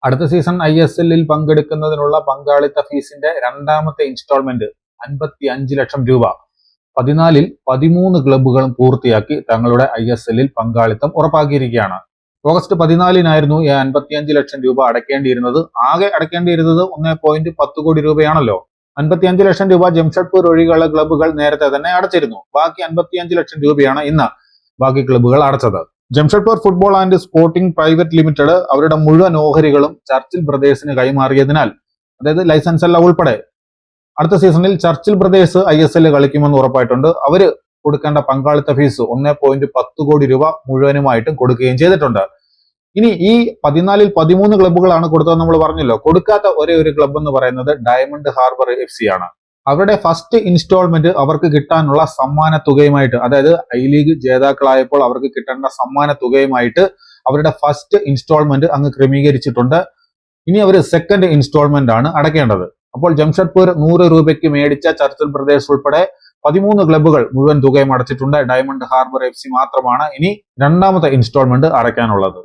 അടുത്ത സീസൺ ISL-ൽ പങ്കെടുക്കുന്നതിനുള്ള പങ്കാളിത്ത ഫീസിന്റെ രണ്ടാമത്തെ ഇൻസ്റ്റാൾമെന്റ് 55 ലക്ഷം രൂപ 14-ൽ 13 ക്ലബ്ബുകളും പൂർത്തിയാക്കി തങ്ങളുടെ ISL-ൽ പങ്കാളിത്തം ഉറപ്പാക്കിയിരിക്കുകയാണ്. ഓഗസ്റ്റ് 14-നായിരുന്നു ഈ 55 ലക്ഷം രൂപ അടയ്ക്കേണ്ടിയിരുന്നത്. ആകെ അടയ്ക്കേണ്ടിയിരുന്നത് 1.10 കോടി രൂപയാണല്ലോ. 55 ലക്ഷം രൂപ ജംഷഡ്പൂർ ഒഴികെയുള്ള ക്ലബ്ബുകൾ നേരത്തെ തന്നെ അടച്ചിരുന്നു. ബാക്കി 55 ലക്ഷം രൂപയാണ് ഇന്ന് ബാക്കി ക്ലബ്ബുകൾ അടച്ചത്. Jamshedpur football and sporting private limited അവരുടെ മുഴുവൻ ഓഹരികളും ചർച്ചിൽ ബ്രദേഴ്സിന് കൈമാറിയതിനാൽ, അതായത് ലൈസൻസ് എല്ലാം ഉൾപ്പെടെ, അടുത്ത സീസണിൽ ചർച്ചിൽ ബ്രദേഴ്സ് ISL കളിക്കുമെന്ന് ഉറപ്പായിട്ടുണ്ട്. അവര് കൊടുക്കേണ്ട പങ്കാളിത്ത ഫീസ് 1.10 കോടി രൂപ മുഴുവനുമായിട്ടും കൊടുക്കുകയും ചെയ്തിട്ടുണ്ട്. ഇനി ഈ 14-ൽ 13 ക്ലബ്ബുകളാണ് കൊടുത്തതെന്ന് നമ്മൾ പറഞ്ഞല്ലോ. കൊടുക്കാത്ത ഒരേ ഒരു ക്ലബ്ബ് എന്ന് പറയുന്നത് ഡയമണ്ട് ഹാർബർ FC ആണ്. അവരുടെ ഫസ്റ്റ് ഇൻസ്റ്റാൾമെന്റ് അവർക്ക് കിട്ടാനുള്ള സമ്മാന തുകയുമായിട്ട്, അതായത് I-ലീഗ് ജേതാക്കളായപ്പോൾ അവർക്ക് കിട്ടേണ്ട സമ്മാന തുകയുമായിട്ട് അവരുടെ ഫസ്റ്റ് ഇൻസ്റ്റാൾമെന്റ് അങ്ങ് ക്രമീകരിച്ചിട്ടുണ്ട്. ഇനി അവർ സെക്കൻഡ് ഇൻസ്റ്റാൾമെന്റ് ആണ് അടയ്ക്കേണ്ടത്. അപ്പോൾ ജംഷഡ്പൂർ 100 രൂപയ്ക്ക് മേടിച്ച ചർച്ചിൽ ബ്രദേഴ്സ് ഉൾപ്പെടെ 13 ക്ലബ്ബുകൾ മുഴുവൻ തുകയും അടച്ചിട്ടുണ്ട്. ഡയമണ്ട് ഹാർബർ FC മാത്രമാണ് ഇനി രണ്ടാമത്തെ ഇൻസ്റ്റാൾമെന്റ് അടയ്ക്കാനുള്ളത്.